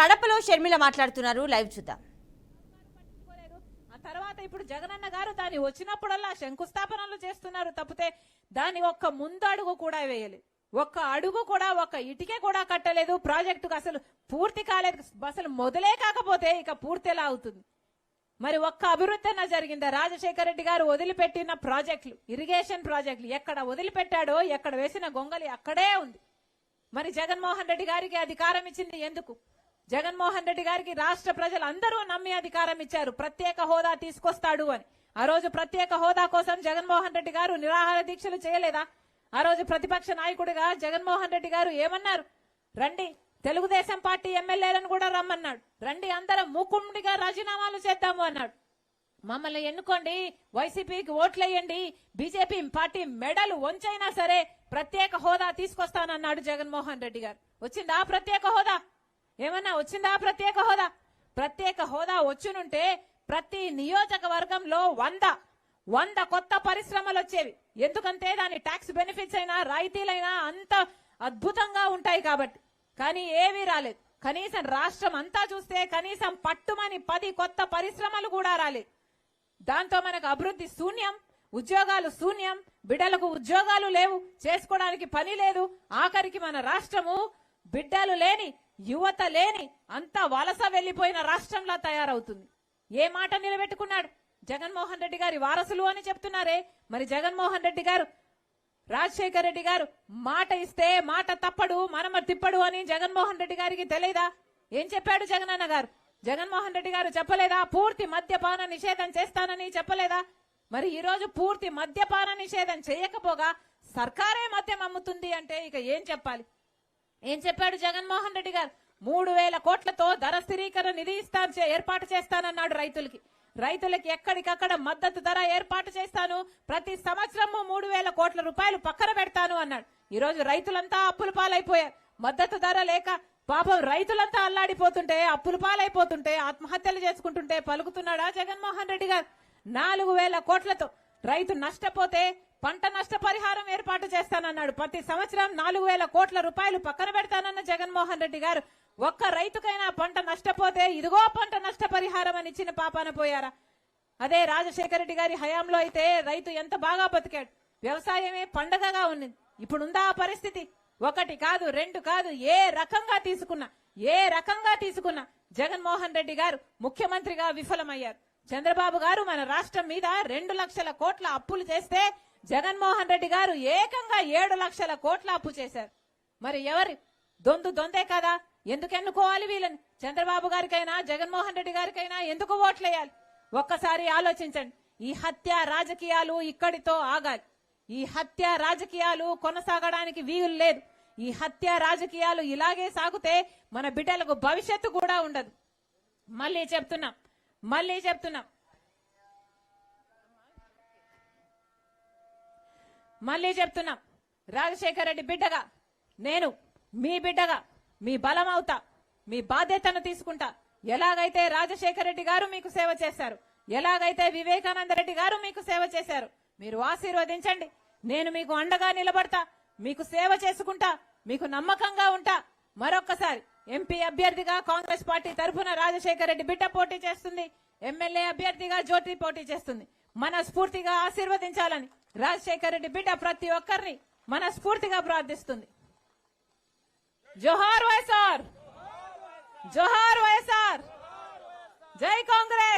కడపలో షర్మిల మాట్లాడుతున్నారు, లైవ్ చూద్దాం. ఆ తర్వాత ఇప్పుడు జగనన్న గారు దాని వచ్చినప్పుడల్లా శంకుస్థాపనలు చేస్తున్నారు తప్పితే దాని ఒక్క ముందడుగు కూడా వేయలేదు. ఒక్క అడుగు కూడా, ఒక్క ఇటుకే కూడా కట్టలేదు. ప్రాజెక్టుకు అసలు పూర్తి కాలేదు. అసలు మొదలే కాకపోతే ఇక పూర్తి ఎలా అవుతుంది? మరి ఒక్క అభివృద్ధి అన్న జరిగిందా? రాజశేఖర రెడ్డి గారు వదిలిపెట్టిన ప్రాజెక్టులు, ఇరిగేషన్ ప్రాజెక్టులు ఎక్కడ వదిలిపెట్టాడో, ఎక్కడ వేసిన గొంగలి అక్కడే ఉంది. మరి జగన్మోహన్ రెడ్డి గారికి అధికారం ఇచ్చింది ఎందుకు? జగన్మోహన్ రెడ్డి గారికి రాష్ట్ర ప్రజలు అందరూ నమ్మి అధికారం ఇచ్చారు, ప్రత్యేక హోదా తీసుకొస్తాడు అని. ఆ రోజు ప్రత్యేక హోదా కోసం జగన్మోహన్ రెడ్డి గారు నిరాహార దీక్షలు చేయలేదా? ఆ రోజు ప్రతిపక్ష నాయకుడిగా జగన్మోహన్ రెడ్డి గారు ఏమన్నారు? రండి, తెలుగుదేశం పార్టీ ఎమ్మెల్యేలను కూడా రమ్మన్నాడు. రండి, అందరం మూకుమ్మడిగా రాజీనామాలు చేద్దాము అన్నాడు. మమ్మల్ని ఎన్నుకోండి, వైసీపీకి ఓట్లేయండి, బీజేపీ పార్టీ మెడలు వంచైనా సరే ప్రత్యేక హోదా తీసుకొస్తానన్నాడు జగన్మోహన్ రెడ్డి గారు. వచ్చిందా ప్రత్యేక హోదా? ఏమన్నా వచ్చిందా ప్రత్యేక హోదా? ప్రత్యేక హోదా వచ్చునుంటే ప్రతి నియోజకవర్గంలో 100 కొత్త పరిశ్రమలు వచ్చేవి. ఎందుకంటే దాని ట్యాక్స్ బెనిఫిట్స్ అయినా రాయితీలైనా అంత అద్భుతంగా ఉంటాయి కాబట్టి. కానీ ఏవీ రాలేదు. కనీసం రాష్ట్రం అంతా చూస్తే కనీసం పట్టుమని 10 కొత్త పరిశ్రమలు కూడా రాలేదు. దాంతో మనకు అభివృద్ధి శూన్యం, ఉద్యోగాలు శూన్యం, బిడ్డలకు ఉద్యోగాలు లేవు, చేసుకోవడానికి పని లేదు. ఆఖరికి మన రాష్ట్రము బిడ్డలు లేని, యువత లేని, అంతా వలస వెళ్లిపోయిన రాష్ట్రంలా తయారవుతుంది. ఏ మాట నిలబెట్టుకున్నాడు? జగన్మోహన్ రెడ్డి గారి వారసులు అని చెప్తున్నారే. మరి జగన్మోహన్ రెడ్డి గారు, రాజశేఖర రెడ్డి గారు మాట ఇస్తే మాట తప్పడు, మనమ తిప్పడు అని జగన్మోహన్ రెడ్డి గారికి తెలియదా? ఏం చెప్పాడు జగనన్న గారు? జగన్మోహన్ రెడ్డి గారు చెప్పలేదా? పూర్తి మద్యపాన నిషేధం చేస్తానని చెప్పలేదా? మరి ఈ రోజు పూర్తి మద్యపాన నిషేధం చేయకపోగా సర్కారే మద్యం అమ్ముతుంది అంటే ఇక ఏం చెప్పాలి? ఏం చెప్పాడు జగన్మోహన్ రెడ్డి గారు? 3000 కోట్లతో ధర స్థిరీకరణ నిధి ఏర్పాటు చేస్తానన్నాడు. రైతులకి ఎక్కడికక్కడ మద్దతు ధర ఏర్పాటు చేస్తాను, ప్రతి సంవత్సరము 3000 కోట్ల రూపాయలు పక్కన పెడతాను అన్నాడు. ఈ రోజు రైతులంతా అప్పుల పాలైపోయారు. మద్దతు ధర లేక పాపం రైతులంతా అల్లాడిపోతుంటే, అప్పుల పాలైపోతుంటే, ఆత్మహత్యలు చేసుకుంటుంటే పలుకుతున్నాడా జగన్మోహన్ రెడ్డి గారు? 4000 కోట్లతో రైతు నష్టపోతే పంట నష్టపరిహారం ఏర్పాటు చేస్తానన్నాడు. ప్రతి సంవత్సరం 4000 కోట్ల రూపాయలు పక్కన పెడతానన్న జగన్మోహన్ రెడ్డి గారు ఒక్క రైతుకైనా పంట నష్టపోతే ఇదిగో పంట నష్టపరిహారం అని ఇచ్చిన పాపాన పోయారా? అదే రాజశేఖర రెడ్డి గారి హయాంలో అయితే రైతు ఎంత బాగా బతికాడు, వ్యవసాయమే పండగగా ఉంది. ఇప్పుడుందా ఆ పరిస్థితి? 1 కాదు 2 కాదు, ఏ రకంగా తీసుకున్నా జగన్మోహన్ రెడ్డి గారు ముఖ్యమంత్రిగా విఫలమయ్యారు. చంద్రబాబు గారు మన రాష్ట్రం మీద 2 లక్షల కోట్ల అప్పులు చేస్తే జగన్మోహన్ రెడ్డి గారు ఏకంగా 7 లక్షల కోట్ల అప్పు చేశారు. మరి ఎవరి దొందే కదా? ఎందుకు ఎన్నుకోవాలి వీళ్ళని? చంద్రబాబు గారికైనా జగన్మోహన్ రెడ్డి గారికైనా ఎందుకు ఓట్లేయాలి? ఒక్కసారి ఆలోచించండి. ఈ హత్య రాజకీయాలు ఇక్కడితో ఆగాలి. ఈ హత్య రాజకీయాలు కొనసాగడానికి వీలు లేదు. ఈ హత్య రాజకీయాలు ఇలాగే సాగుతే మన బిడ్డలకు భవిష్యత్తు కూడా ఉండదు. మళ్ళీ చెప్తున్నాం రాజశేఖర రెడ్డి బిడ్డగా నేను, మీ బిడ్డగా మీ బలం అవుతా, మీ బాధ్యతను తీసుకుంటా. ఎలాగైతే రాజశేఖర రెడ్డి గారు మీకు సేవ చేశారు, ఎలాగైతే వివేకానంద రెడ్డి గారు మీకు సేవ చేశారు, మీరు ఆశీర్వదించండి. నేను మీకు అండగా నిలబడతా, మీకు సేవ చేసుకుంటా, మీకు నమ్మకంగా ఉంటా. మరొక్కసారి ఎంపీ అభ్యర్థిగా కాంగ్రెస్ పార్టీ తరఫున రాజశేఖర రెడ్డి బిడ్డ పోటీ చేస్తుంది, ఎమ్మెల్యే అభ్యర్థిగా జ్యోతి పోటీ చేస్తుంది. మనస్ఫూర్తిగా ఆశీర్వదించాలని రాజశేఖర రెడ్డి బిడ్డ ప్రతి ఒక్కరిని మనస్ఫూర్తిగా ప్రార్థిస్తుంది. జోహార్ వైఎస్ఆర్, జోహార్ వైఎస్ఆర్, జై కాంగ్రెస్.